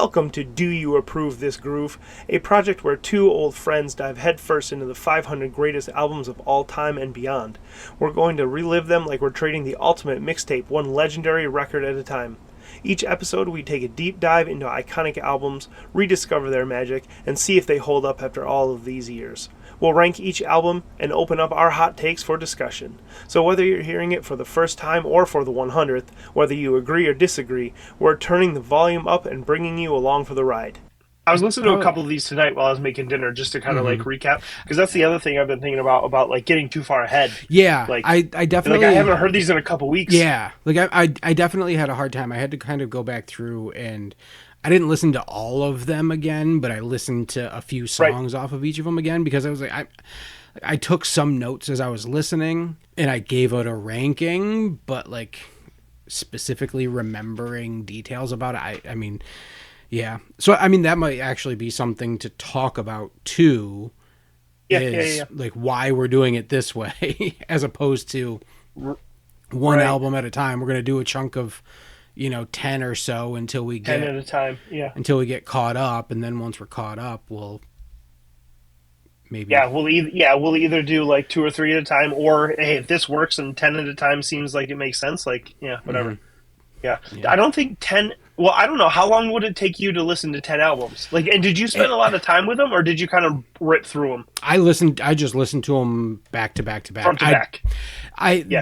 Welcome to Do You Approve This Groove, a project where two old friends dive headfirst into the 500 greatest albums of all time and beyond. We're going to relive them like we're trading the ultimate mixtape, one legendary record at a time. Each episode, we take a deep dive into iconic albums, rediscover their magic, and see if they hold up after all of these years. We'll rank each album and open up our hot takes for discussion. So whether you're hearing it for the first time or for the 100th, whether you agree or disagree, we're turning the volume up and bringing you along for the ride. I was listening to a couple of these tonight while I was making dinner just to kind of like recap, because that's the other thing I've been thinking about like getting too far ahead. Yeah, like I definitely I haven't heard these in a couple weeks. Yeah, like I definitely had a hard time. I had to kind of go back through, and I didn't listen to all of them again, but I listened to a few songs off of each of them again, because I was like, I took some notes as I was listening and I gave it a ranking, but like specifically remembering details about it, I mean, yeah. So I mean, that might actually be something to talk about too. Yeah. Like why we're doing it this way as opposed to one album at a time. We're going to do a chunk of 10 or so until we get 10 at a time. Yeah. Until we get caught up, and then once we're caught up, we'll maybe we'll either do like 2 or 3 at a time, or hey, if this works and 10 at a time seems like it makes sense, like whatever. Mm-hmm. Yeah. I don't think 10. Well, I don't know. How long would it take you to listen to 10 albums? Like, and did you spend a lot of time with them, or did you kind of rip through them? I just listened to them back to back to back. Front to back.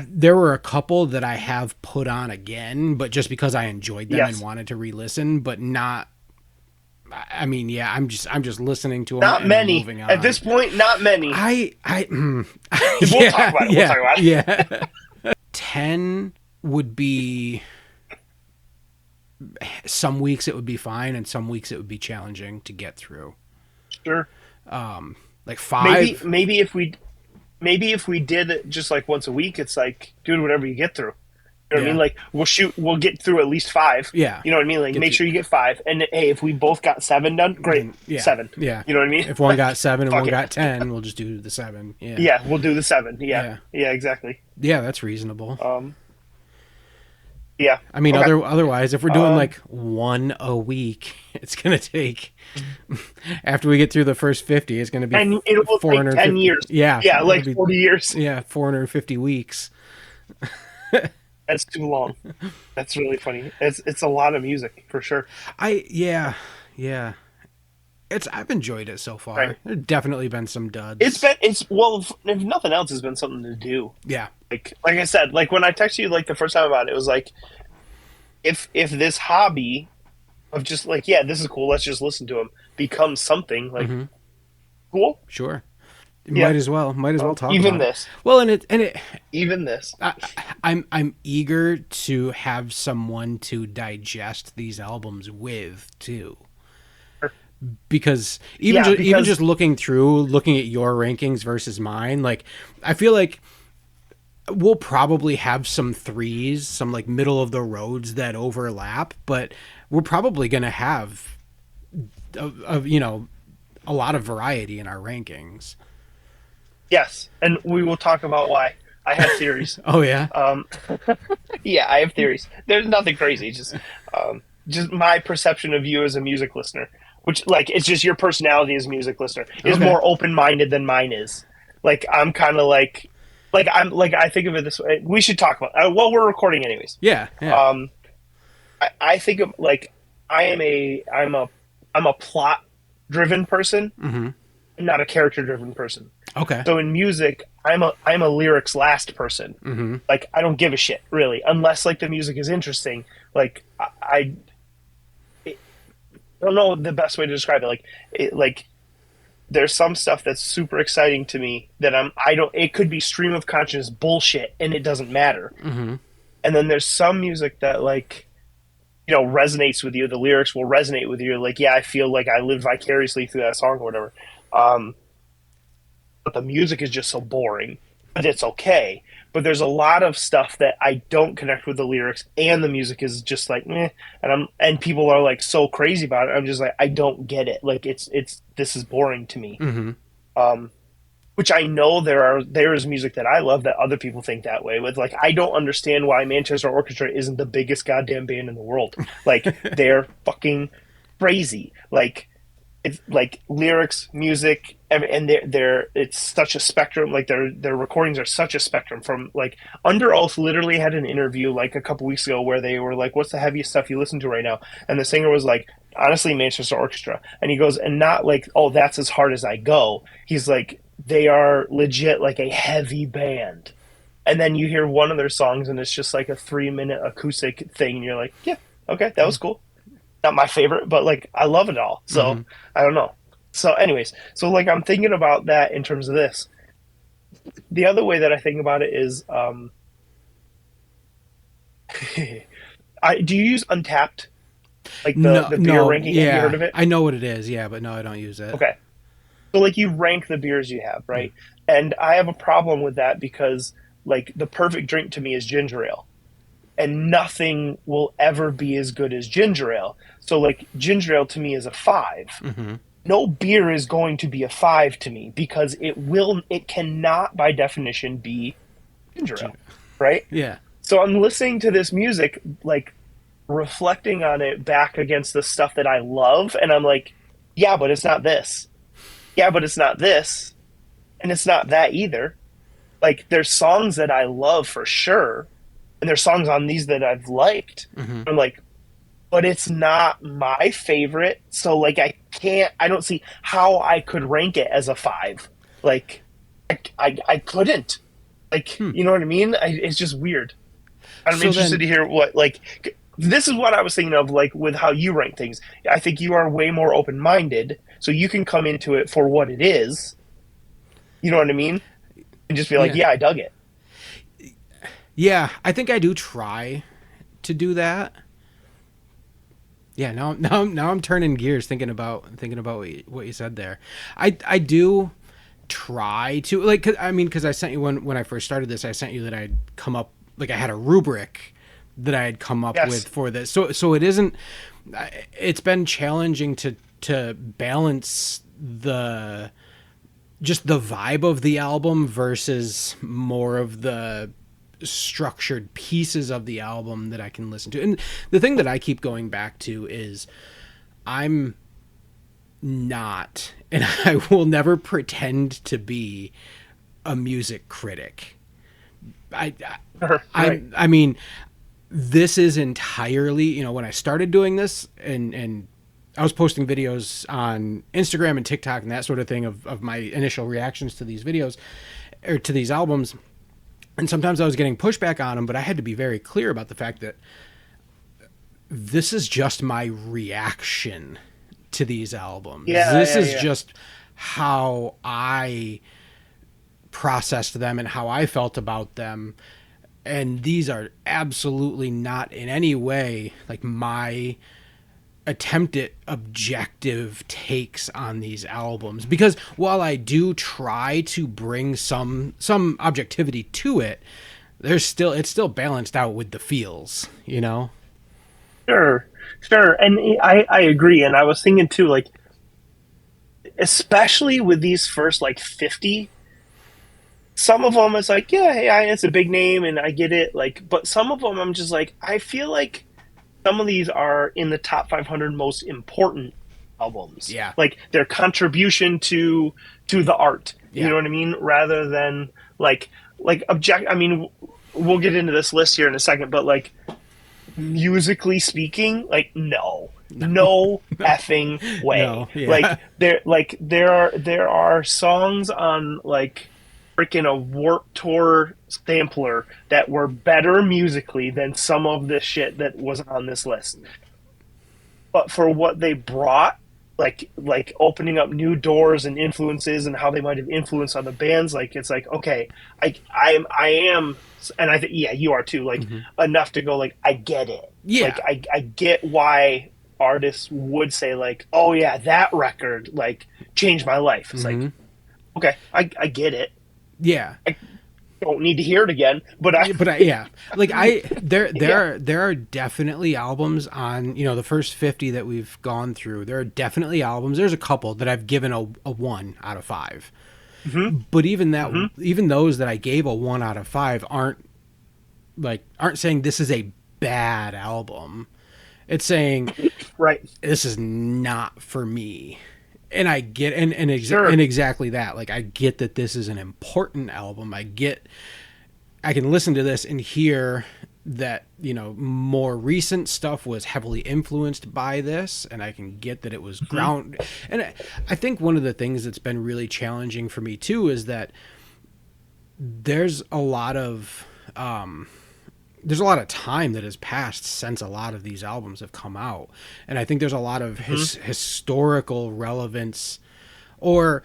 There were a couple that I have put on again, but just because I enjoyed them and wanted to re-listen, but not. I mean, yeah, I'm just listening to them. Not many moving on. At this point. Not many. We'll talk about it. We'll talk about it. Yeah. 10 would be. Some weeks it would be fine, and some weeks it would be challenging to get through. Sure. Like 5. Maybe if we did it just like once a week, it's like, dude, whatever you get through. You know what I mean? Like we'll get through at least 5. Yeah. You know what I mean? Like make sure you get 5. And hey, if we both got 7 done, great. Yeah. 7. Yeah. You know what I mean? If one got 7 and one got 10, we'll just do the 7. Yeah. Yeah, we'll do the 7. Yeah. Yeah, exactly. Yeah, that's reasonable. Yeah. I mean, otherwise, if we're doing like one a week, it's going to take, after we get through the first 50, it's going to be and it will take 10 years. Yeah. Yeah, like 40 years. Yeah, 450 weeks. That's too long. That's really funny. It's a lot of music, for sure. Yeah. I've enjoyed it so far. Right. There's definitely been some duds. If nothing else, has been something to do. Yeah. Like I said, like when I texted you like the first time about it, it was like, if this hobby of just like, yeah, this is cool, let's just listen to them, becomes something like cool. Sure. Might as well talk even about this. It. Well, and it even this. I'm eager to have someone to digest these albums with too. Because even just looking at your rankings versus mine, like I feel like we'll probably have some 3s, some like middle of the roads that overlap, but we're probably going to have a lot of variety in our rankings. Yes, and we will talk about why. I have theories. Oh yeah. Yeah, I have theories. There's nothing crazy, just my perception of you as a music listener. Which, like, it's just your personality as a music listener is more open-minded than mine is. Like, I'm kind of like I think of it this way. We should talk about well, we're recording anyways. Yeah. I think of like I'm a plot-driven person, not a character-driven person. Okay. So in music, I'm a lyrics last person. Mm-hmm. Like I don't give a shit really, unless like the music is interesting. Like I don't know the best way to describe it. Like there's some stuff that's super exciting to me that it could be stream of consciousness bullshit and it doesn't matter. Mm-hmm. And then there's some music that like, resonates with you. The lyrics will resonate with you. Like, yeah, I feel like I live vicariously through that song or whatever. But the music is just so boring, but it's okay. But there's a lot of stuff that I don't connect with the lyrics, and the music is just like meh. And people are like so crazy about it. I'm just like, I don't get it. Like this is boring to me. Mm-hmm. Which I know there is music that I love that other people think that way with. Like I don't understand why Manchester Orchestra isn't the biggest goddamn band in the world. Like they're fucking crazy. Like it's like lyrics, music, and they're it's such a spectrum. Like their recordings are such a spectrum. From like Under Oath literally had an interview like a couple weeks ago where they were like, "What's the heaviest stuff you listen to right now?" And the singer was like, "Honestly, Manchester Orchestra." And he goes, and not like, "Oh, that's as hard as I go." He's like, "They are legit like a heavy band." And then you hear one of their songs, and it's just like a 3 minute acoustic thing, and you're like, "Yeah, okay, that was cool." Not my favorite, but like I love it all. So Mm-hmm. I don't know. So, anyways, so like I'm thinking about that in terms of this. The other way that I think about it is, I do you use Untapped, like No, the beer no, ranking? Have you heard yeah, of it? I know what it is. Yeah, but no, I don't use it. Okay, so like you rank the beers you have, Mm. right? And I have a problem with that because like the perfect drink to me is ginger ale, and nothing will ever be as good as ginger ale. So like ginger ale to me is a five. Mm-hmm. No beer is going to be a five to me because it cannot by definition be ginger ale, right? Yeah. So I'm listening to this music, like reflecting on it back against the stuff that I love, and I'm like, yeah, but it's not this. Yeah, but it's not this, and it's not that either. Like there's songs that I love for sure, and there's songs on these that I've liked. Mm-hmm. I'm like, but it's not my favorite. So like I don't see how I could rank it as a five. Like I couldn't. Like Hmm. you know what I mean? It's just weird. I'm So interested then, to hear what like this is what I was thinking of like with how you rank things. I think you are way more open minded, so you can come into it for what it is. You know what I mean? And just be like, yeah, yeah, I dug it. yeah, I think I do try to do that. Yeah, now I'm turning gears thinking about what you said there. I do try to like 'cause I sent you when I first started this, I sent you that I'd come up like I had a rubric that I had come up with Yes. for this. So it isn't it's been challenging to balance the just the vibe of the album versus more of the structured pieces of the album that I can listen to. And the thing that I keep going back to is I'm not, and I will never pretend to be a music critic. I, Right. I mean, this is entirely, when I started doing this and I was posting videos on Instagram and TikTok and that sort of thing of my initial reactions to these videos or to these albums. And sometimes I was getting pushback on them, but I had to be very clear about the fact that this is just my reaction to these albums. Yeah, This yeah, is yeah. just how I processed them and how I felt about them. And these are absolutely not in any way like my attempt at objective takes on these albums, because while I do try to bring some objectivity to it, it's still balanced out with the feels. Sure, sure, and I agree. And I was thinking too, like especially with these first like 50, some of them it's like, yeah, hey, it's a big name and I get it. Like, but some of them I'm just like, I feel like some of these are in the top 500 most important albums. Yeah. Like their contribution to the art. You Yeah. know what I mean? Rather than like object. I mean, we'll get into this list here in a second, but like musically speaking, like no effing way. No. Yeah. There are songs on like freaking a Warp Tour sampler that were better musically than some of the shit that was on this list. But for what they brought, like opening up new doors and influences and how they might have influenced other bands, like it's like okay, I am, and I think yeah, you are too. Like enough to go like I get it. Yeah. Like I get why artists would say like oh yeah that record like changed my life. It's like okay, I get it. Yeah. I don't need to hear it again, but Yeah, like there Yeah. are definitely albums on the first 50 that we've gone through. There are definitely albums. There's a couple that I've given a 1 out of 5. But even those that I gave a 1 out of 5 aren't saying this is a bad album. It's saying Right. this is not for me. And I get Sure. and exactly that. Like I get that this is an important album. I can listen to this and hear that, more recent stuff was heavily influenced by this, and I can get that it was ground. And I think one of the things that's been really challenging for me too is that there's a lot of time that has passed since a lot of these albums have come out, and I think there's a lot of historical relevance or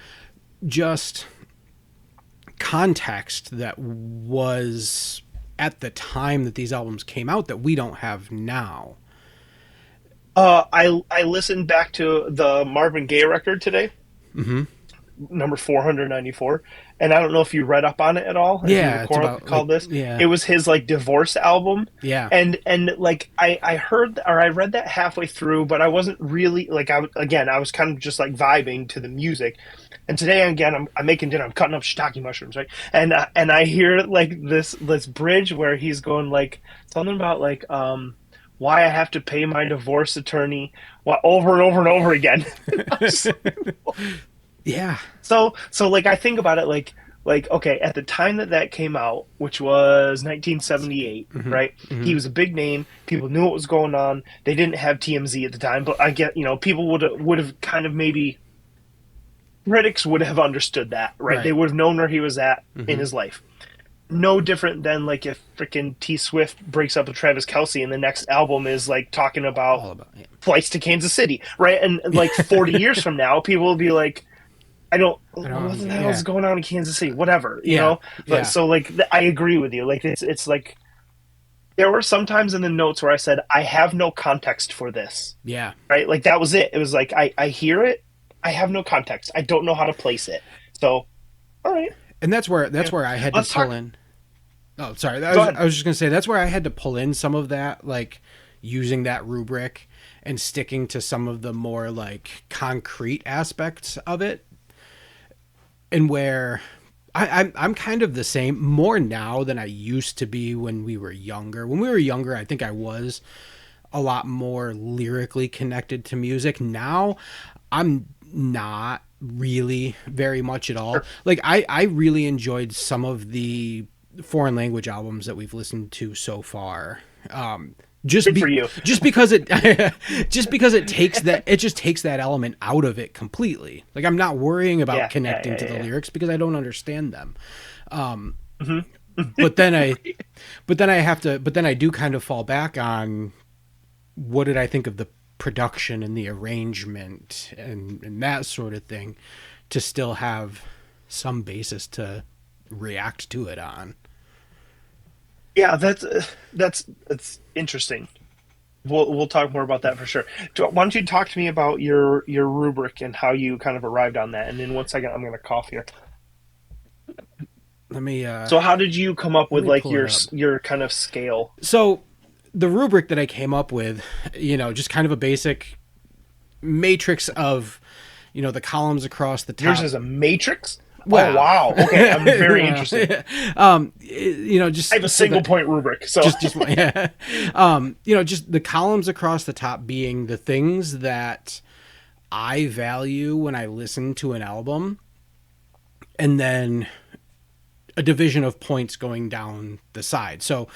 just context that was at the time that these albums came out that we don't have now. I listened back to the Marvin Gaye record today, number 494, and I don't know if you read up on it at all. If you Yeah, it's about recall this, yeah, it was his like divorce album, yeah, and like I heard or I read that halfway through, but I wasn't really like I was kind of just like vibing to the music. And today again, I'm making dinner. I'm cutting up shiitake mushrooms, right? And I hear like this bridge where he's going like something about like why I have to pay my divorce attorney over and over and over again. yeah, So like I think about it like okay, at the time that came out, which was 1978, right? He was a big name. People knew what was going on. They didn't have TMZ at the time, but I get, people would have kind of maybe critics would have understood that, right? They would have known where he was at in his life. No different than like if freaking T Swift breaks up with Travis Kelce and the next album is like talking about flights to Kansas City, right? And like 40 years from now, people will be like, what the hell is going on in Kansas City? Whatever, you know? But so like, I agree with you. Like it's like, there were some times in the notes where I said, I have no context for this. Yeah. Right? Like that was it. It was like, I hear it. I have no context. I don't know how to place it. So, all right. And that's where I had to pull in. Oh, sorry. I was just going to say that's where I had to pull in some of that, like using that rubric and sticking to some of the more like concrete aspects of it. And where I'm kind of the same more now than I used to be when we were younger. When we were younger, I think I was a lot more lyrically connected to music. Now I'm not really very much at all. Sure. Like I really enjoyed some of the foreign language albums that we've listened to so far. Just because it takes that element out of it completely. Like I'm not worrying about connecting to the lyrics because I don't understand them. But then I do kind of fall back on what did I think of the production and the arrangement and that sort of thing to still have some basis to react to it on. Yeah, that's interesting. We'll talk more about that for sure. Why don't you talk to me about your rubric and how you kind of arrived on that? And in 1 second, I'm going to cough here. Let me. So how did you come up with like your kind of scale? So the rubric that I came up with, just kind of a basic matrix of, the columns across the top. Yours is a matrix? Wow. Oh, wow. Okay, I'm very interested. Just I have a single point rubric, so just just the columns across the top being the things that I value when I listen to an album, and then a division of points going down the side. So,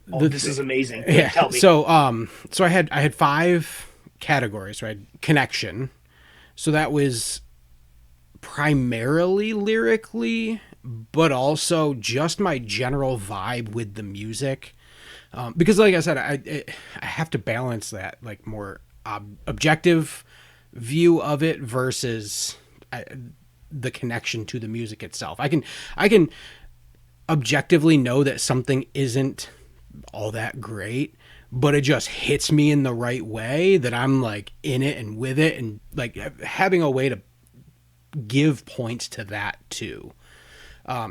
this is amazing. Yeah. Tell me. So I had 5 categories, right? Connection. So that was primarily lyrically, but also just my general vibe with the music. Because like I said, I have to balance that like more objective view of it versus the connection to the music itself. I can objectively know that something isn't all that great, but it just hits me in the right way that I'm like in it and with it, and like having a way to give points to that too.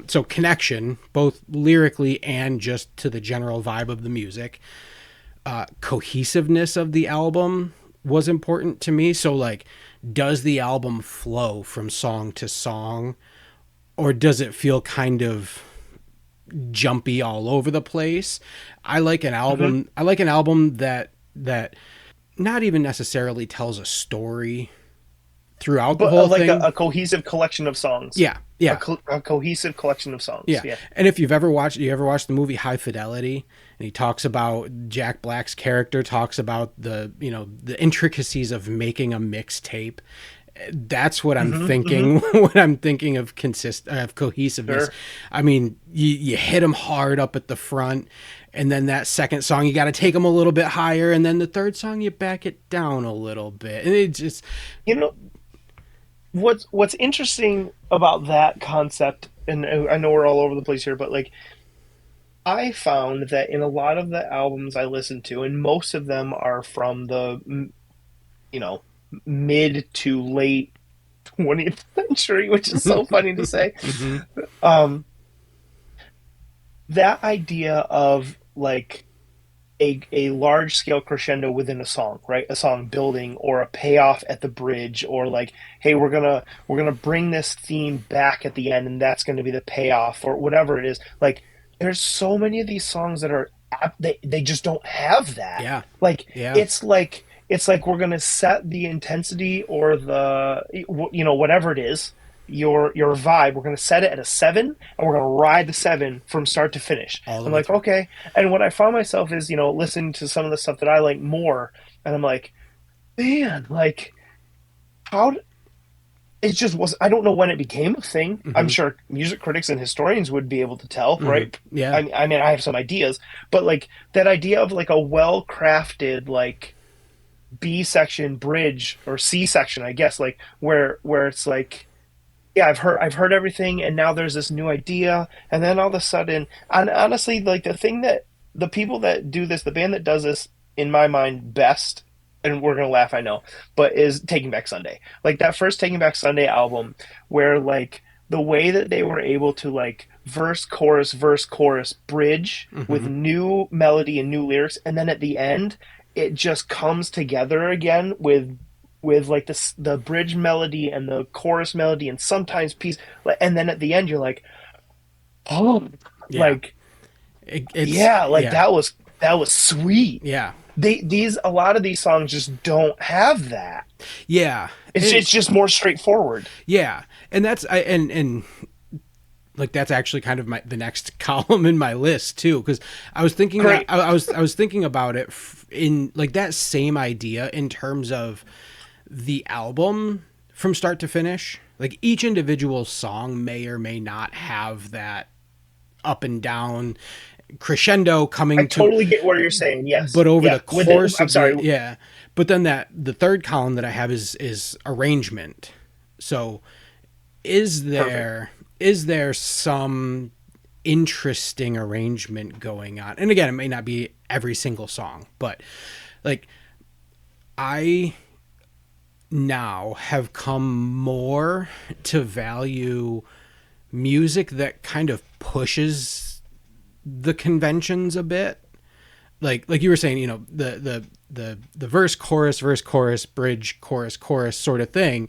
So connection, both lyrically and just to the general vibe of the music. Cohesiveness of the album was important to me. So like, does the album flow from song to song, or does it feel kind of jumpy all over the place? I like an album. I like an album that not even necessarily tells a story throughout the But whole like thing. a cohesive collection of songs. Yeah, yeah, A cohesive collection of songs. yeah. Yeah. And if you've ever watched, you ever watched the movie High Fidelity, and he talks about Jack Black's character talks about the the intricacies of making a mixtape. That's what I'm thinking when I'm thinking of cohesiveness. Sure. I mean, you hit them hard up at the front, and then that second song you got to take them a little bit higher, and then the third song you back it down a little bit, and it just You know what's interesting about that concept, and I know we're all over the place here, but like I found that in a lot of the albums I listen to, and most of them are from the you know mid to late 20th century, which is so funny to say. hmm Um, that idea of like a large scale crescendo within a song, right? A song building or a payoff at the bridge, or like, hey, we're gonna bring this theme back at the end, and that's gonna be the payoff, or whatever it is. Like, there's so many of these songs that are they just don't have that. yeah, Like, yeah, it's like we're gonna set the intensity or the whatever it is, your vibe. We're gonna set it at a seven, and we're gonna ride the seven from start to finish. all the I'm way like, through. okay. And what I found myself is, listening to some of the stuff that I like more, and I'm like, man, like how it just was. I don't know when it became a thing. I'm hmm sure music critics and historians would be able to tell, right? Yeah, I mean, I have some ideas, but like that idea of like a well crafted like B section bridge or C section, I guess, like where it's like, yeah, I've heard everything, and now there's this new idea, and then all of a sudden, and honestly, like the people that do this, the band that does this in my mind best, and we're gonna laugh, I know, but is Taking Back Sunday. Like that first Taking Back Sunday album, where like the way that they were able to like verse chorus bridge with hmm new melody and new lyrics, and then at the end it just comes together again with like the bridge melody and the chorus melody and sometimes piece, and then at the end you're like, oh, yeah. like It's yeah, like yeah, that was sweet. yeah, These a lot of these songs just don't have that. yeah, and It's just more straightforward. yeah, and that's and like that's actually kind of the next column in my list too, because I was thinking that Great. I was thinking about it in like that same idea in terms of the album from start to finish. Like each individual song may or may not have that up and down crescendo I coming to, totally get what you're saying. Yes. but over the Yeah. With it, course I'm of the sorry. yeah. But then that the third column that I have is arrangement. So is Perfect. there some interesting arrangement going on? And again, it may not be every single song, but like I now have come more to value music that kind of pushes the conventions a bit. Like you were saying, the verse chorus bridge chorus chorus sort of thing.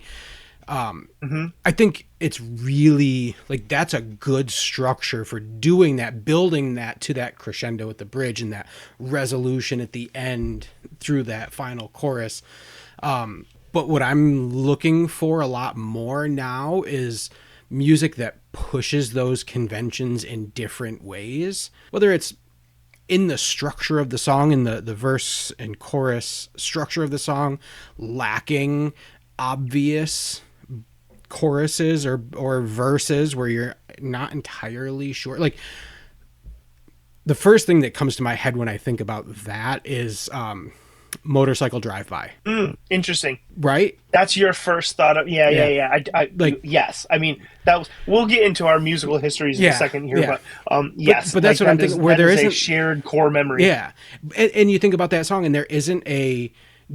Hmm. I think it's really like that's a good structure for doing that, building that to that crescendo at the bridge and that resolution at the end through that final chorus. But what I'm looking for a lot more now is music that pushes those conventions in different ways, whether it's in the structure of the song, in the verse and chorus structure of the song, lacking obvious choruses or verses where you're not entirely sure. Like the first thing that comes to my head when I think about that is Motorcycle Drive By, Interesting. right? That's your first thought of, yeah, yeah, Yeah. yeah. Like Yes. I mean, that was. We'll get into our musical histories in a yeah, second here, yeah. but yes, But that's like what I'm thinking where that there is a isn't shared core memory. yeah. And you think about that song and there isn't a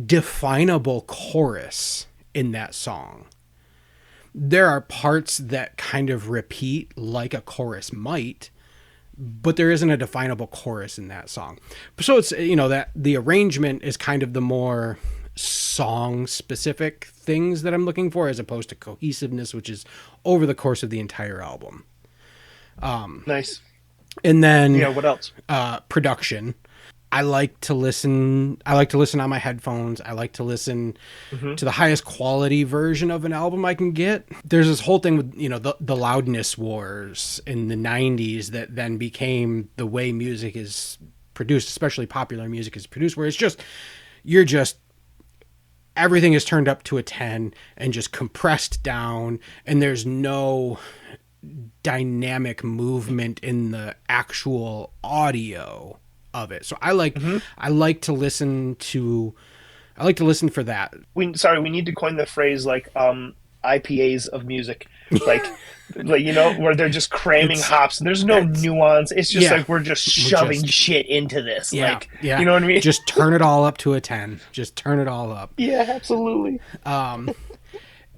definable chorus in that song. There are parts that kind of repeat like a chorus might, but there isn't a definable chorus in that song. So it's that the arrangement is kind of the more song specific things that I'm looking for as opposed to cohesiveness, which is over the course of the entire album. Nice. And then Yeah. What else? production. I like to listen. I like to listen on my headphones. I like to listen Hmm. to the highest quality version of an album I can get. There's this whole thing with, the loudness wars in the 90s that then became the way music is produced, especially popular music is produced, where you're just everything is turned up to a 10 and just compressed down, and there's no dynamic movement in the actual audio of it. So Hmm. I like to listen to I like to listen for that. We need to coin the phrase like IPAs of music, like where they're just cramming It's hops. There's no it's nuance. It's just yeah, like we're just we're shoving just shit into this. yeah, Like, yeah. you know what I mean? Just turn it all up to a 10. Just turn it all up. Yeah, absolutely.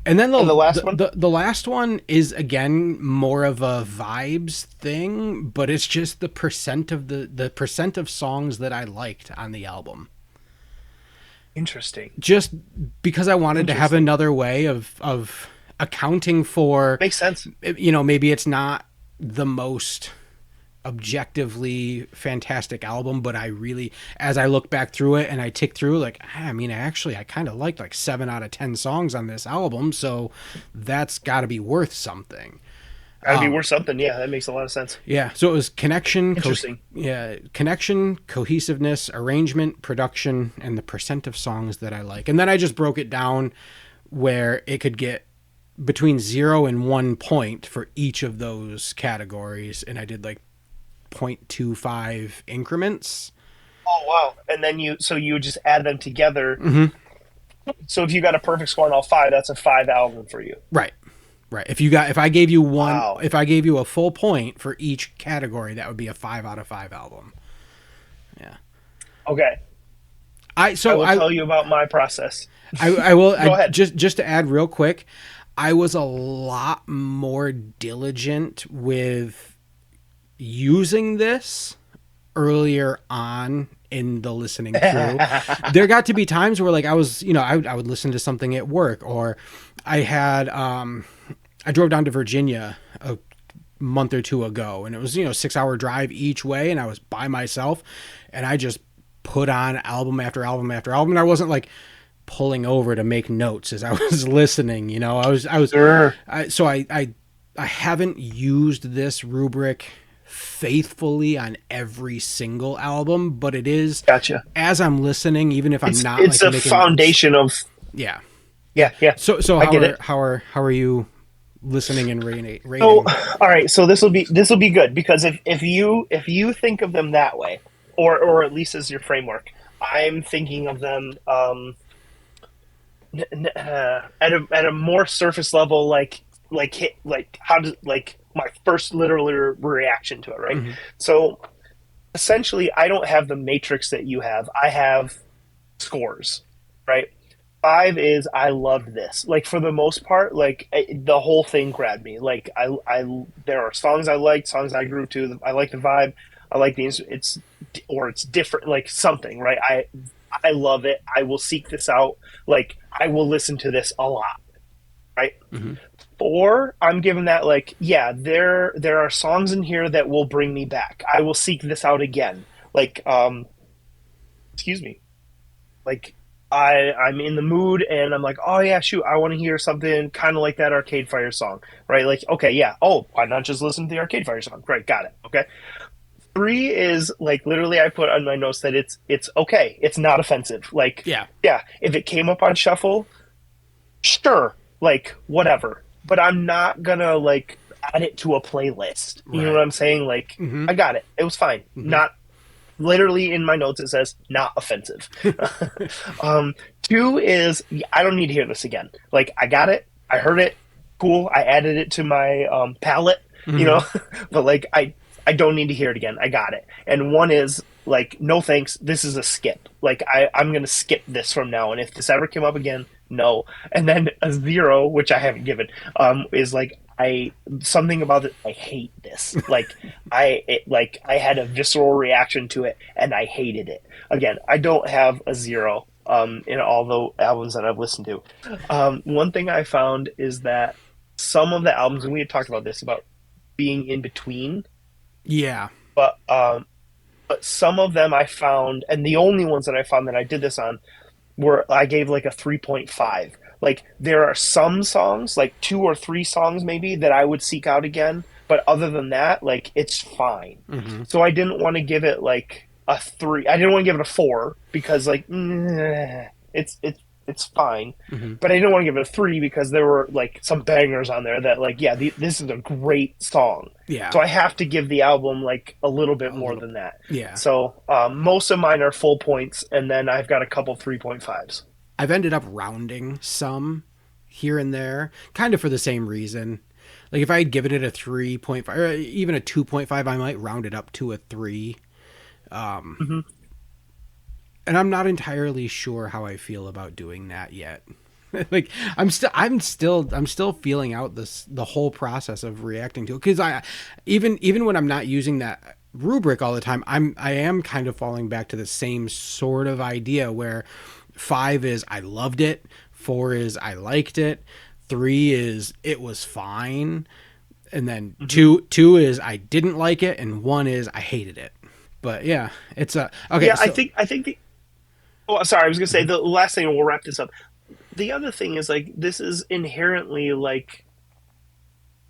And then And the last one. the last one is again more of a vibes thing, but it's just the percent of songs that I liked on the album. Interesting. Just because I wanted to have Interesting. another way of accounting for, Makes sense. maybe it's not the most objectively fantastic album, but I really, as I look back through it and I tick through, like, I mean, actually I kind of liked like 7 out of 10 songs on this album, so that's got to be worth something. Gotta be worth something. Yeah, that makes a lot of sense. Yeah, so it was Interesting. connection, cohesiveness, arrangement, production, and the percent of songs that I like. And then I just broke it down where it could get between 0 and 1 point for each of those categories, and I did like 0.25 increments. Oh wow! And then you just add them together. Mm-hmm. So if you got a perfect score on all five, that's a five album for you. Right. Right. If I gave you Wow. if I gave you a full point for each category, that would be a 5 out of 5 album. Yeah. Okay. I I so will I tell you about my process. I will Go ahead. just to add real quick, I was a lot more diligent with using this earlier on in the listening through. There got to be times where like I was, I would listen to something at work, or I had I drove down to Virginia a month or two ago, and it was 6 hour drive each way, and I was by myself, and I just put on album after album after album, and I wasn't like pulling over to make notes as I was listening. Sure. I haven't used this rubric faithfully on every single album, but it is Gotcha. as I'm listening, even if I'm not It's like a making notes. foundation of Yeah. yeah, yeah. So I get it. how are you listening and So rating? all right, so this will be good because if you think of them that way, or at least as your framework, I'm thinking of them at a more surface level, like hit like how does like my first literal reaction to it, right? Hmm. So essentially, I don't have the matrix that you have. I have scores, right? Five is I loved this. Like for the most part, like the whole thing grabbed me. Like there are songs I liked, songs I grew to. I like the vibe. I like the it's different, like something, right? I love it. I will seek this out. Like I will listen to this a lot, right? Hmm. Four, I'm giving that like, yeah, there are songs in here that will bring me back. I will seek this out again. Like, excuse me, like I'm in the mood and I'm like, oh yeah, shoot, I want to hear something kind of like that Arcade Fire song, right? Like, okay, yeah, oh, why not just listen to the Arcade Fire song? Great, got it. Okay. Three is like literally I put on my notes that it's okay, it's not offensive. Like, Yeah. yeah, if it came up on shuffle, sure, like whatever. But I'm not gonna like add it to a playlist. You know what Right. I'm saying? Like, Hmm. I got it. It was fine. Hmm. Not literally in my notes. It says not offensive. Two is I don't need to hear this again. Like, I got it. I heard it. Cool. I added it to my palette. You Hmm. know, but like I don't need to hear it again. I got it. And one is like, no thanks. This is a skip. Like I'm gonna skip this from now. And if this ever came up again, no. And then a zero, which I haven't given, is like I something about it. I hate this. Like like I had a visceral reaction to it, and I hated it. Again, I don't have a zero. In all the albums that I've listened to, one thing I found is that some of the albums, and we had talked about this about being in between, Yeah. but but some of them I found, and the only ones that I found that I did this on were I gave like a 3.5. Like there are some songs, like two or three songs maybe, that I would seek out again, but other than that, like it's fine. Hmm. So I didn't want to give it like a 3. I didn't want to give it a 4 because like it's fine. Hmm. But I didn't want to give it a 3 because there were like some bangers on there that like yeah, this is a great song. Yeah, So I have to give the album like a little bit a more little. than that. Yeah, So most of mine are full points, and then I've got a couple 3.5s. I've ended up rounding some here and there, kind of for the same reason. Like if I had given it a 3.5 or even a 2.5, I might round it up to a 3. Mm-hmm. And I'm not entirely sure how I feel about doing that yet. Like I'm still feeling out the whole process of reacting to it, because I even when I'm not using that rubric all the time, I am kind of falling back to the same sort of idea where 5 is I loved it, 4 is I liked it, 3 is it was fine, and then Mm-hmm. two is I didn't like it, and 1 is I hated it. But yeah, it's a okay. Yeah, So I think the. Oh, sorry, I was gonna say mhm, the last thing, and we'll wrap this up. The other thing is like this is inherently like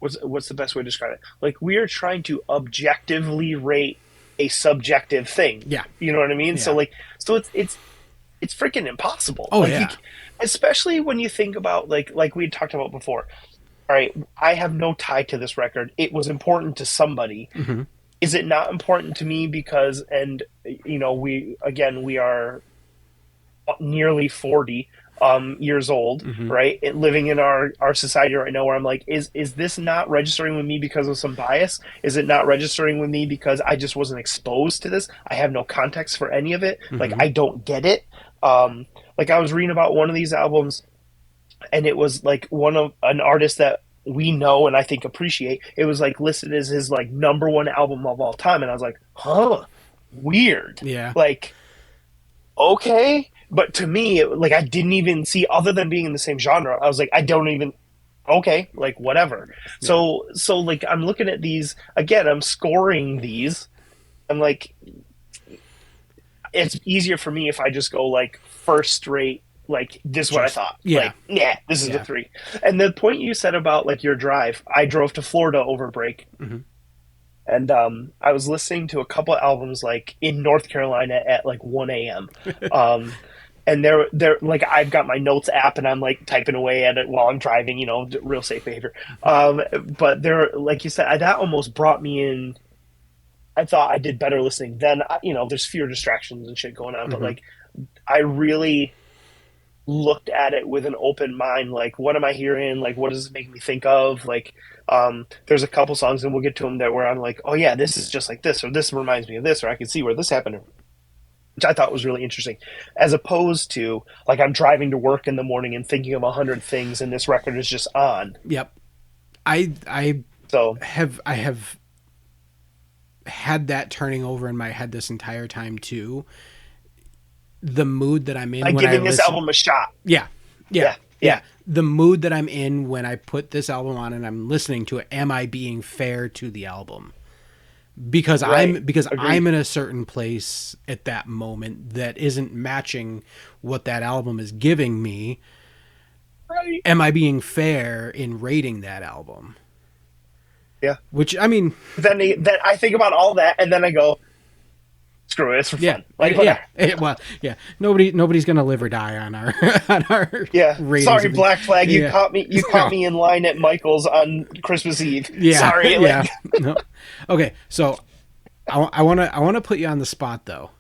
what's the best way to describe it? Like we are trying to objectively rate a subjective thing. yeah, You know what I mean? So yeah, like so it's freaking impossible. oh Like yeah, especially when you think about like we talked about before. All right, I have no tie to this record. It was important to somebody. hmm, Is it not important to me because and you know we are nearly 40 years old, hmm, right? Living in our society right now where I'm like, is this not registering with me because of some bias? Is it not registering with me because I just wasn't exposed to this? I have no context for any of it. Like hmm, I don't get it. Like I was reading about one of these albums and it was like one of an artist that we know and I think appreciate. It was like listed as his like number one album of all time. And I was like, huh, weird. yeah, Like okay, but to me like I didn't even see, other than being in the same genre, I was like I don't even, okay, like whatever. yeah. So like I'm looking at these again, I'm scoring these, I'm like it's easier for me if I just go like first rate, like this is what I Just thought, yeah, like yeah, this is a yeah. 3. And the point you said about like your drive, I drove to Florida over break, Hmm. and I was listening to a couple albums like in North Carolina at like 1 a.m. Um, and they're like I've got my notes app and I'm like typing away at it while I'm driving, you know, real safe behavior. But they're like you said, that almost brought me in. I thought I did better listening then. You know, there's fewer distractions and shit going on, but Hmm. like I really looked at it with an open mind. Like, what am I hearing? Like, what does it make me think of? Like, there's a couple songs, and we'll get to them, that where I'm like, oh yeah, this is just like this, or this reminds me of this, or I can see where this happened, which I thought was really interesting, as opposed to like I'm driving to work in the morning and thinking of 100 things, and this record is just on. Yep. I So I have had that turning over in my head this entire time too. The mood that I'm in like when I giving this listen. album a shot. Yeah. Yeah. Yeah, Yeah. yeah, The mood that I'm in when I put this album on and I'm listening to it, am I being fair to the album? Because right. I'm Agreed. in a certain place at that moment that isn't matching what that album is giving me. Right. Am I being fair in rating that album? Yeah. Which I mean, Then I think about all that, and then I go, screw it, it's for yeah, fun. Like yeah, whatever. well, yeah. Nobody's gonna live or die on our on our Yeah. ratings Sorry, of things. Black Flag. You Yeah, caught me. You caught no, me in line at Michael's on Christmas Eve. yeah, Sorry. yeah. Like, No. Okay, so I wanna put you on the spot though.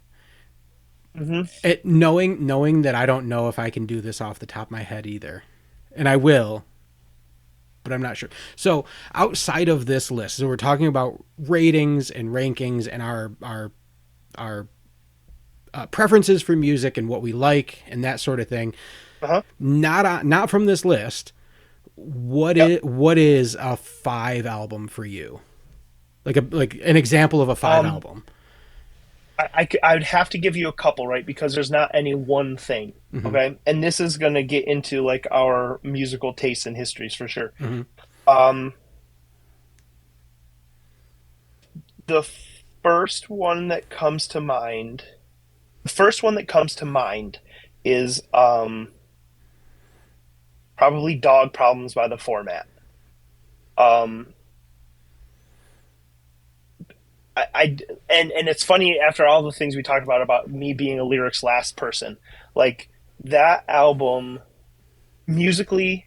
hmm Knowing that I don't know if I can do this off the top of my head either, and I will, but I'm not sure. So outside of this list, so we're talking about ratings and rankings and our preferences for music and what we like and that sort of thing. uh-huh. Not from this list. Yep. What is a 5 album for you? Like an example of a 5 Um, album. I would have to give you a couple, right? Because there's not any one thing. Hmm. Okay. And this is going to get into like our musical tastes and histories for sure. Hmm. Um, the first one that comes to mind, the first one that comes to mind is probably Dog Problems by the Format. Um, I and it's funny after all the things we talked about me being a lyrics last person, like that album musically,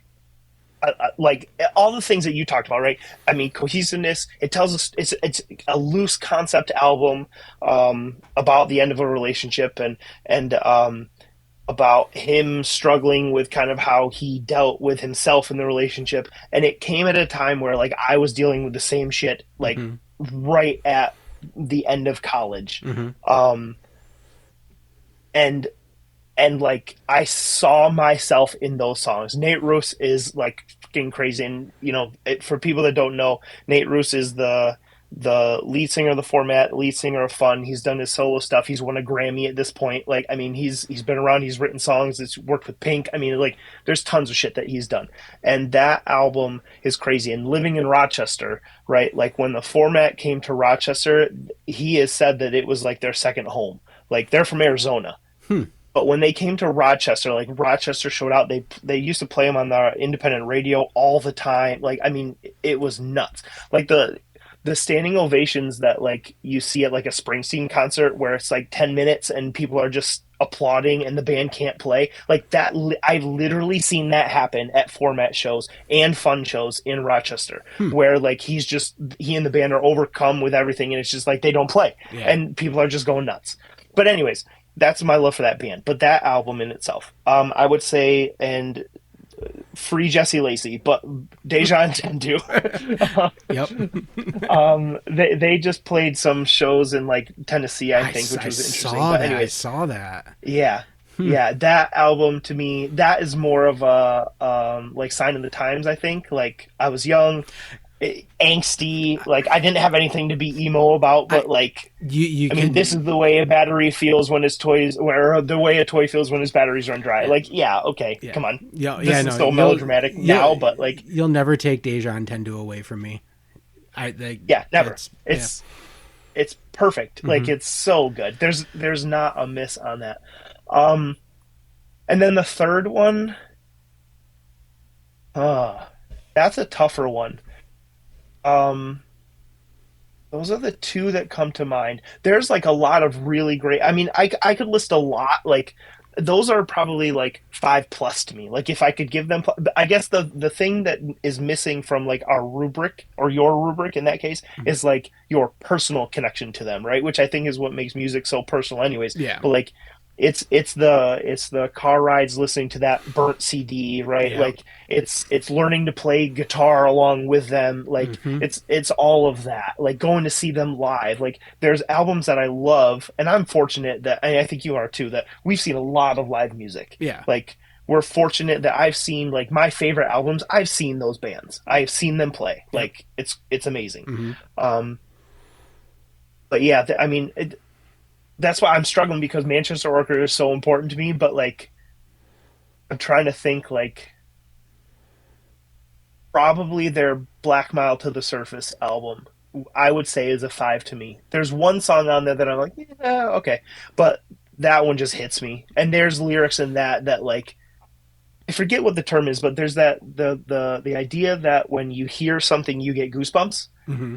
like all the things that you talked about, right? I mean, cohesiveness. It tells us it's a loose concept album about the end of a relationship and about him struggling with kind of how he dealt with himself in the relationship. And it came at a time where like I was dealing with the same shit, like Mm-hmm. right at the end of college. Mm-hmm. Um, and and like I saw myself in those songs. Nate Ruess is like fucking crazy, and for people that don't know, Nate Ruess is the lead singer of the Format, lead singer of Fun. He's done his solo stuff. He's won a Grammy at this point. Like, I mean, he's been around. He's written songs. He's worked with Pink. I mean, like, there's tons of shit that he's done, and that album is crazy. And living in Rochester, right? Like when the Format came to Rochester, he has said that it was like their second home. Like they're from Arizona. Hmm. But when they came to Rochester, like Rochester showed out. They used to play them on the independent radio all the time. Like I mean, it was nuts. Like the standing ovations that like you see at like a Springsteen concert where it's like 10 minutes and people are just applauding and the band can't play. Like that I've literally seen that happen at Format shows and Fun shows in Rochester Hmm. where like he and the band are overcome with everything and it's just like they don't play Yeah. and people are just going nuts. But anyways, that's my love for that band. But that album in itself, I would say, and free Jesse Lacey, but Deja and Tendu. Yep. They just played some shows in like Tennessee, I think, which was interesting. But I anyways, saw that. yeah, Hmm. yeah, that album to me, that is more of a like sign of the times. I think like I was young, angsty, like I didn't have anything to be emo about, I but like you I mean, can this is the way a battery feels when his toys, or the way a toy feels when his batteries run dry. yeah. Like, yeah, okay, Yeah. come on. Yeah, This yeah, is no. so melodramatic now, but like, You'll never take Deja and Tendu away from me. I like yeah, never. that's yeah. It's perfect. Like, Mm-hmm. it's so good. There's not a miss on that. Um, and then the third one, uh, that's a tougher one. Um, Those are the two that come to mind. There's like a lot of really great. I mean, I could list a lot. Like those are probably like 5+ to me. Like if I could give them, I guess the thing that is missing from like our rubric or your rubric in that case is like your personal connection to them, right? Which I think is what makes music so personal, anyways. Yeah. But like it's the car rides listening to that burnt CD, right? Yeah. Like it's learning to play guitar along with them. Like Mm-hmm. it's all of that. Like going to see them live. Like there's albums that I love, and I'm fortunate that, and I think you are too, that we've seen a lot of live music. Yeah. Like we're fortunate that I've seen like my favorite albums. I've seen those bands. I've seen them play. Yep. Like it's amazing. Mm-hmm. Um, but yeah, I mean, that's why I'm struggling because Manchester Orchestra is so important to me. But like, I'm trying to think like probably their Black Mile to the Surface album. I would say is a 5 to me. There's one song on there that I'm like, yeah, okay, but that one just hits me. And there's lyrics in that like I forget what the term is, but there's that the idea that when you hear something, you get goosebumps. Mm-hmm.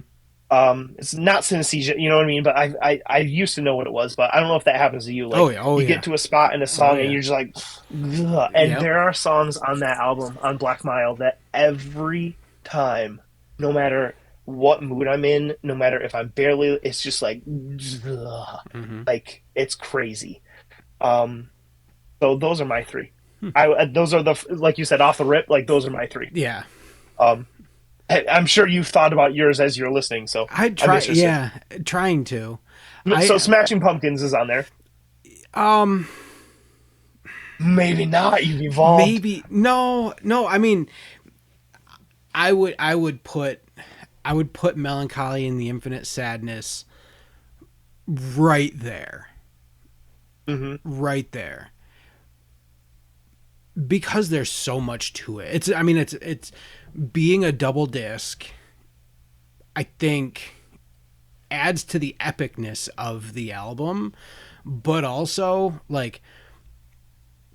It's not synesthesia, you know what I mean? But I used to know what it was, but I don't know if that happens to you. Like Oh yeah. Oh you yeah. get to a spot in a Oh song and yeah. you're just like, ugh. And Yep. there are songs on that album on Black Mile that every time, no matter what mood I'm in, no matter if I'm barely, it's just like, ugh. Mm-hmm. Like it's crazy. Um, so those are my three. Hmm. Those are the like you said off the rip, like those are my three. Yeah. Um, I'm sure you've thought about yours as you're listening, so I I'm try. interested. Yeah, trying to. So Smashing Pumpkins is on there. Um. Maybe not. You've evolved. Maybe no. No. I mean, I would put Melancholy and the Infinite Sadness right there. Hmm. Right there. Because there's so much to it. It's being a double disc. I think adds to the epicness of the album, but also like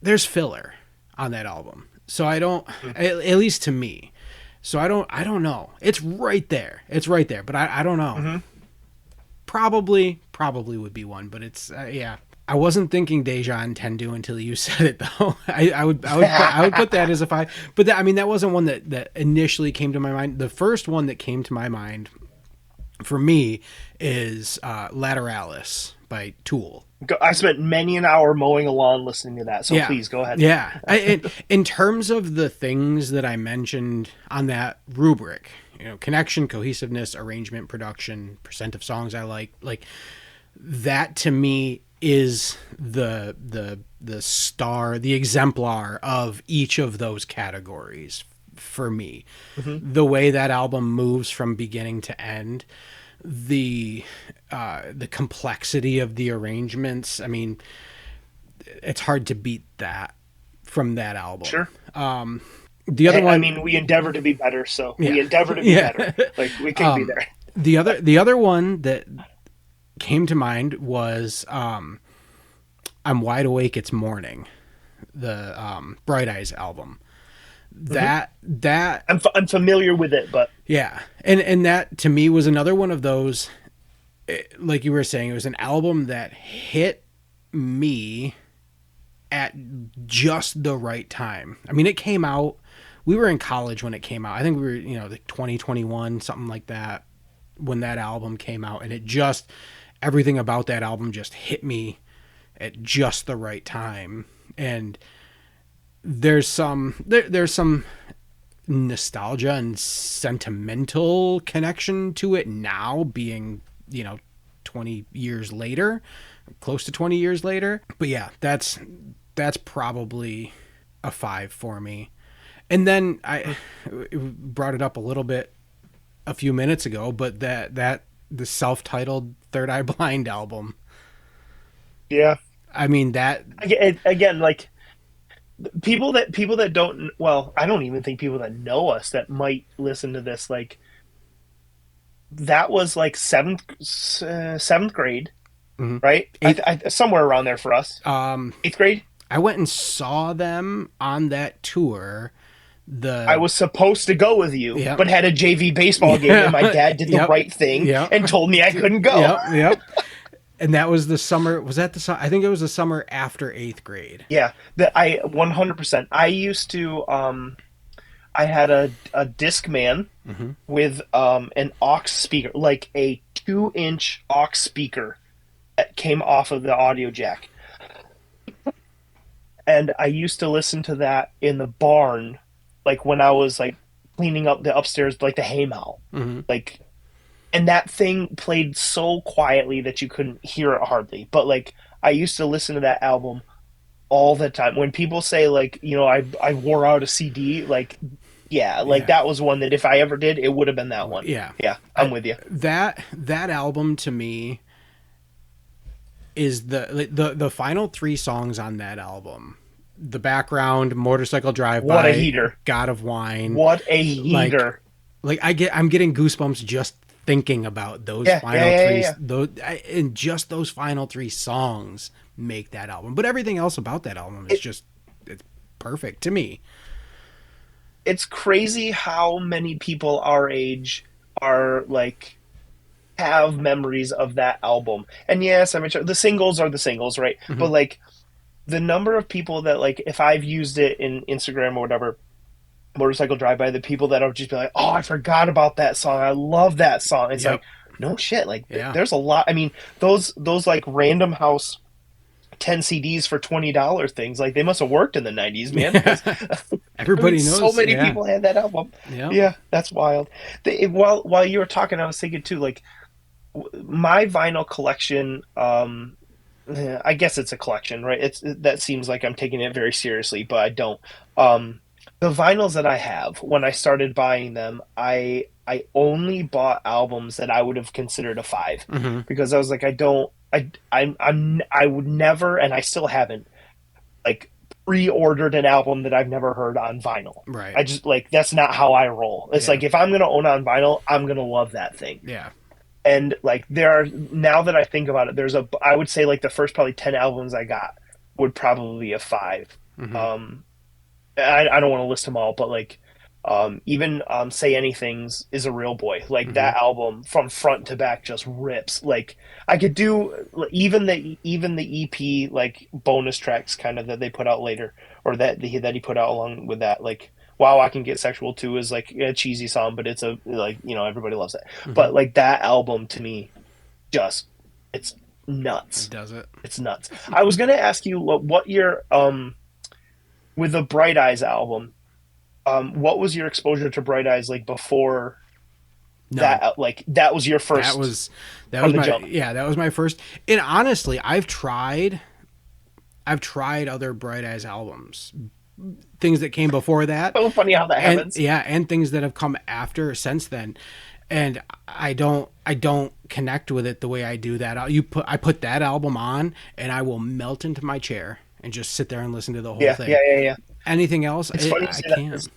there's filler on that album. So I don't, at least to me. So I don't know. It's right there. It's right there, but I don't know. Mm-hmm. Probably would be one, but it's yeah. I wasn't thinking Deja and Tendu until you said it, though. I would put that as a 5. But that, I mean, that wasn't one that initially came to my mind. The first one that came to my mind for me is Lateralis by Tool. I spent many an hour mowing a lawn listening to that, so please go ahead. Yeah. In terms of the things that I mentioned on that rubric, connection, cohesiveness, arrangement, production, percent of songs I like that to me is the star, the exemplar of each of those categories for me. Mm-hmm. The way that album moves from beginning to end, the complexity of the arrangements. I mean, it's hard to beat that from that album. Sure. The other one, I mean, we endeavor to be better, so we endeavor to be better. Like, we can be there. The other one that came to mind was I'm Wide Awake, It's Morning, the Bright Eyes album. That I'm familiar with it, but yeah, and that to me was another one of those, like you were saying, it was an album that hit me at just the right time. I mean, it came out, we were in college when it came out. I think we were, like 2021, something like that, when that album came out, and it just, everything about that album just hit me at just the right time. And there's some nostalgia and sentimental connection to it now, being 20 years later, close to 20 years later. But yeah, that's probably a 5 for me. And then I brought it up a little bit a few minutes ago, but that the self-titled Third Eye Blind album. Yeah. I mean, that again, like people that don't, well, I don't even think people that know us that might listen to this, like, that was like seventh grade, mm-hmm. right? Somewhere around there for us. 8th grade. I went and saw them on that tour. I was supposed to go with you, but had a JV baseball game, and my dad did the right thing and told me I couldn't go. Yep. And that was the summer. Was that the? I think it was the summer after 8th grade. Yeah, I 100%. I used to. I had a Discman mm-hmm. with an aux speaker, like a 2-inch aux speaker that came off of the audio jack, and I used to listen to that in the barn, like when I was like cleaning up the upstairs, like the haymow, mm-hmm. like. And that thing played so quietly that you couldn't hear it hardly. But, like, I used to listen to that album all the time. When people say, like, I wore out a CD, like, that was one that if I ever did, it would have been that one. Yeah. Yeah, I'm with you. That album, to me, is the final 3 songs on that album. The Background, Motorcycle Drive-By. What a heater. God of Wine. What a heater. Like I'm getting goosebumps just thinking about those final 3, and just those final 3 songs make that album. But everything else about that album is it's perfect to me. It's crazy how many people our age are like have memories of that album. And yes, I mean, the singles are the singles, right? Mm-hmm. But like the number of people that, like, if I've used it in Instagram or whatever, Motorcycle Drive-By, the people that will just be like, oh, I forgot about that song, I love that song. It's like, no shit, like there's a lot. I mean, those like Random House 10 CDs for $20 things, like, they must have worked in the 90s, man. Everybody knows. So many people had that album. Yeah, that's wild. While you were talking, I was thinking too, like, my vinyl collection, I guess it's a collection, right? That seems like I'm taking it very seriously, but I don't. The vinyls that I have, when I started buying them, I only bought albums that I would have considered a 5, mm-hmm. because I was like, I would never, and I still haven't, like, pre-ordered an album that I've never heard on vinyl. Right. I just, like, that's not how I roll. It's like, if I'm gonna own on vinyl, I'm gonna love that thing. Yeah. And like there are, now that I think about it, there's a, I would say like the first probably 10 albums I got would probably be a five. Hmm. Um, I don't want to list them all, but like even Say Anything's is a real boy. Like Hmm. that album from front to back just rips. Like I could do even the EP like bonus tracks kind of that they put out later, or that he put out along with that. Like Wow, I Can Get Sexual Too is like a cheesy song, but it's a like everybody loves it. Hmm. But like that album to me just it's nuts. Does it? It's nuts. I was gonna ask you what your with the Bright Eyes album, what was your exposure to Bright Eyes like before None. that? Like that was your That first was that from was the my jump. yeah, that was my first. And honestly, I've tried other Bright Eyes albums, things that came before that, So funny how that and happens. yeah, and things that have come after since then. And I don't connect with it the way I do that. I put that album on and I will melt into my chair and just sit there and listen to the whole Yeah, thing. yeah, yeah, yeah. Anything else, It's funny you I say that can't. because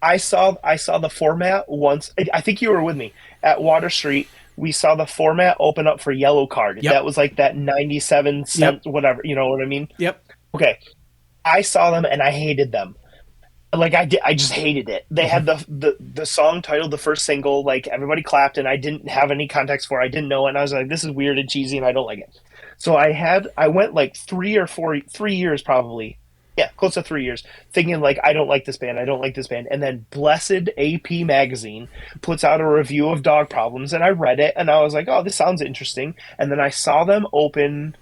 I saw the format once. I think you were with me at Water Street. We saw the format open up for Yellow Card. Yep. That was like that 97 Yep. cent whatever. You know what I mean? Yep. Okay. I saw them and I hated them. Like I did, I just hated it. They Hmm. had the song titled the first single, like everybody clapped, and I didn't have any context for it. I didn't know it, and I was like, this is weird and cheesy, and I don't like it. So I went like 3 years probably, yeah, close to 3 years, thinking like I don't like this band, I don't like this band, and then Blessed AP Magazine puts out a review of Dog Problems, and I read it, and I was like, oh, this sounds interesting, and then I saw them open.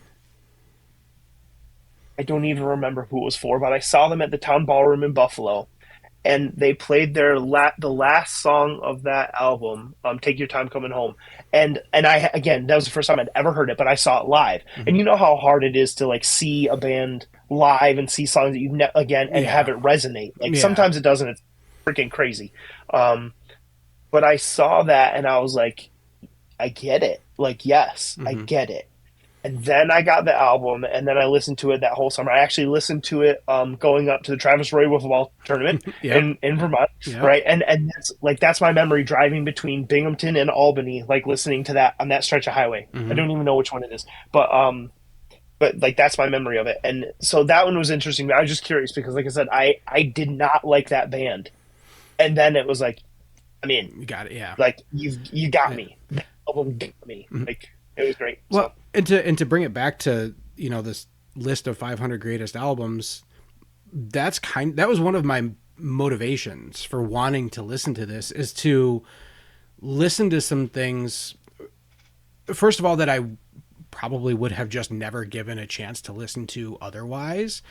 I don't even remember who it was for, but I saw them at the Town Ballroom in Buffalo, and they played the last song of that album, "Take Your Time Coming Home," and I again that was the first time I'd ever heard it, but I saw it live, Hmm. and you know how hard it is to like see a band live and see songs that you've again and have Yeah. it resonate. Like Yeah. sometimes it doesn't. It's freaking crazy. Um, but I saw that and I was like, I get it. Like yes, I Hmm. get it. And then I got the album, and then I listened to it that whole summer. I actually listened to it going up to the Travis Roy Wiffle Ball tournament Yep. in Vermont, Yep. right? And that's, like that's my memory driving between Binghamton and Albany, like listening to that on that stretch of highway. I Hmm. don't even know which one it is, but like that's my memory of it. And so that one was interesting. I was just curious because, like I said, I did not like that band, and then it was like, I'm in. You got it. Yeah. Like you got Yeah. me. That album got me. Mhm. Like it was great. Well, So and to bring it back to this list of 500 greatest albums, that was one of my motivations for wanting to listen to this, is to listen to some things, first of all, that I probably would have just never given a chance to listen to otherwise,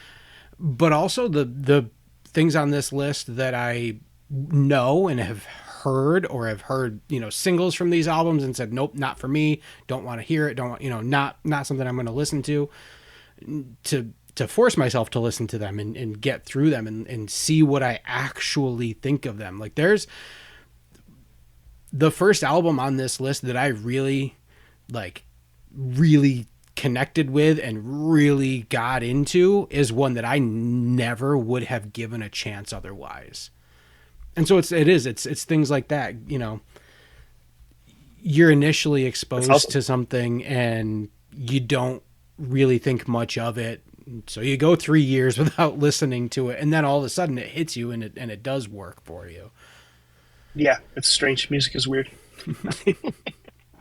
but also the things on this list that I know and have heard, or have heard singles from these albums and said, nope, not for me, don't want to hear it, don't want, not something I'm going to listen to force myself to listen to them and get through them and see what I actually think of them. Like there's the first album on this list that I really like, really connected with and really got into, is one that I never would have given a chance otherwise. And so it's things like that. You're initially that's exposed awesome. to something and you don't really think much of it. So you go 3 years without listening to it, and then all of a sudden it hits you, and it does work for you. Yeah, it's strange. Music is weird.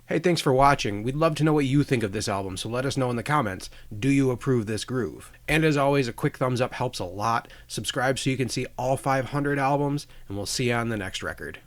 Hey, thanks for watching. We'd love to know what you think of this album, so let us know in the comments. Do you approve this groove? And as always, a quick thumbs up helps a lot. Subscribe so you can see all 500 albums, and we'll see you on the next record.